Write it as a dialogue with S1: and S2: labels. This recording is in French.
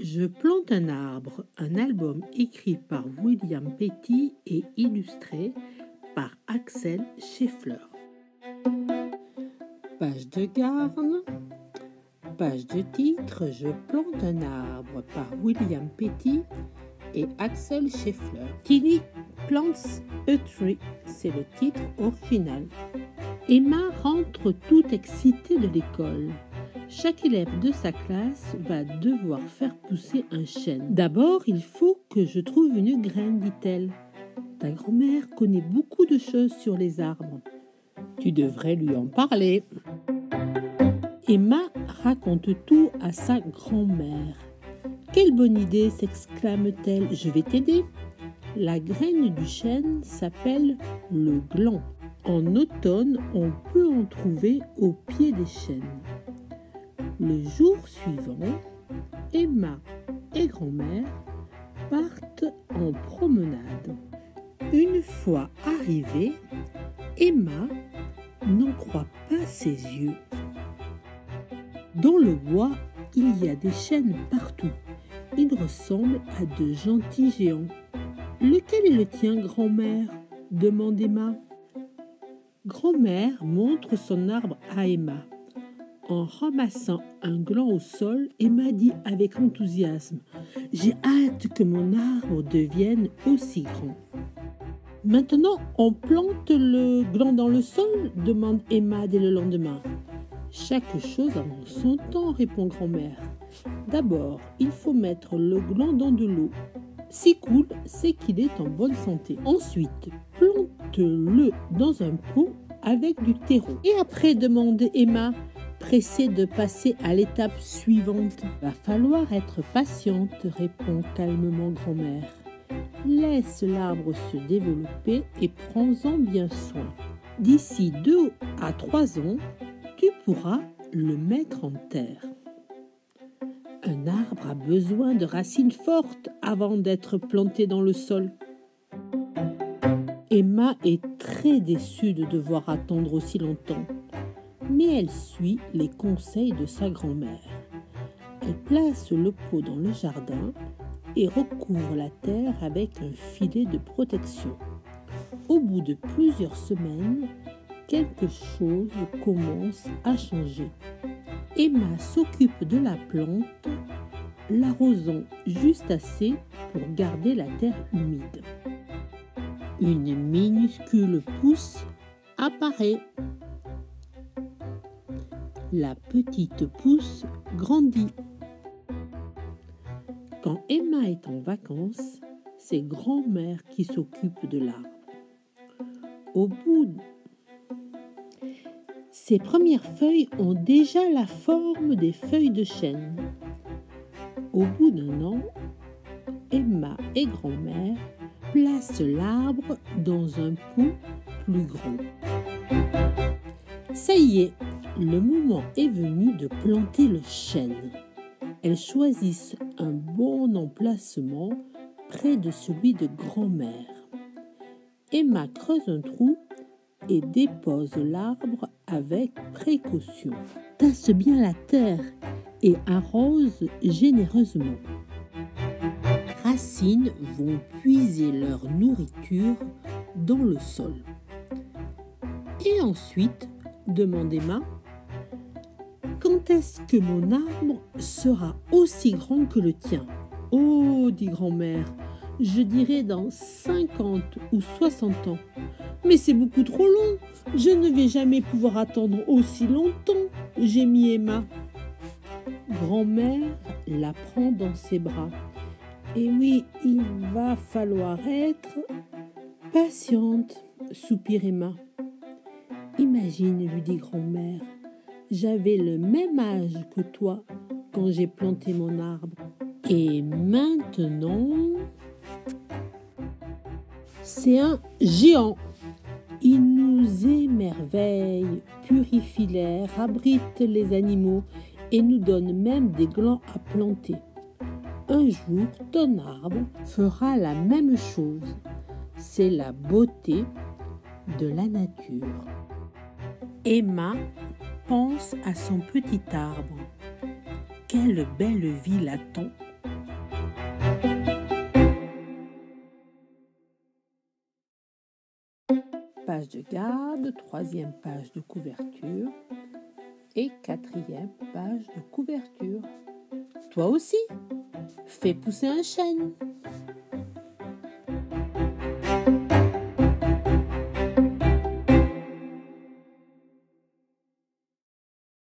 S1: Je plante un arbre, un album écrit par William Petty et illustré par Axel Scheffler. Page de garde, page de titre, Je plante un arbre par William Petty et Axel Scheffler. Tilly plants a tree, c'est le titre original. Emma rentre toute excitée de l'école. Chaque élève de sa classe va devoir faire pousser un chêne. D'abord, il faut que je trouve une graine, dit-elle. Ta grand-mère connaît beaucoup de choses sur les arbres. Tu devrais lui en parler. Emma raconte tout à sa grand-mère. Quelle bonne idée, s'exclame-t-elle. Je vais t'aider. La graine du chêne s'appelle le gland. En automne, on peut en trouver au pied des chênes. Le jour suivant, Emma et grand-mère partent en promenade. Une fois arrivée, Emma n'en croit pas ses yeux. Dans le bois, il y a des chênes partout. Ils ressemblent à de gentils géants. Lequel est le tien, grand-mère ? Demande Emma. Grand-mère montre son arbre à Emma. En ramassant un gland au sol, Emma dit avec enthousiasme « J'ai hâte que mon arbre devienne aussi grand. » Maintenant, on plante le gland dans le sol ? Demande Emma dès le lendemain. Chaque chose en son temps, répond grand-mère. D'abord, il faut mettre le gland dans de l'eau. S'il coule, c'est qu'il est en bonne santé. Ensuite, plante-le dans un pot avec du terreau. Et après, demande Emma, pressée de passer à l'étape suivante. Va falloir être patiente, répond calmement grand-mère. Laisse l'arbre se développer et prends-en bien soin. D'ici 2 à 3 ans, tu pourras le mettre en terre. Un arbre a besoin de racines fortes avant d'être planté dans le sol. Emma est très déçue de devoir attendre aussi longtemps. Mais elle suit les conseils de sa grand-mère. Elle place le pot dans le jardin et recouvre la terre avec un filet de protection. Au bout de plusieurs semaines, quelque chose commence à changer. Emma s'occupe de la plante, l'arrosant juste assez pour garder la terre humide. Une minuscule pousse apparaît. La petite pousse grandit. Quand Emma est en vacances, c'est grand-mère qui s'occupe de l'arbre. Au bout, ses premières feuilles ont déjà la forme des feuilles de chêne. Au bout d'1 an, Emma et grand-mère placent l'arbre dans un pot plus grand. Ça y est, le moment est venu de planter le chêne. Elles choisissent un bon emplacement près de celui de grand-mère. Emma creuse un trou et dépose l'arbre avec précaution. Tasse bien la terre et arrose généreusement. Racines vont puiser leur nourriture dans le sol. Et ensuite, demande Emma, quand est-ce que mon arbre sera aussi grand que le tien ? Oh, dit grand-mère, je dirais dans 50 ou 60 ans. Mais c'est beaucoup trop long, je ne vais jamais pouvoir attendre aussi longtemps, gémit Emma. Grand-mère la prend dans ses bras. Et oui, il va falloir être patiente, soupire Emma. Imagine, lui dit grand-mère, j'avais le même âge que toi quand j'ai planté mon arbre. Et maintenant, c'est un géant. Il nous émerveille, purifie l'air, abrite les animaux et nous donne même des glands à planter. Un jour, ton arbre fera la même chose. C'est la beauté de la nature. Emma pense à son petit arbre. Quelle belle vie l'attend. Page de garde, troisième page de couverture et quatrième page de couverture. Toi aussi, fais pousser un chêne.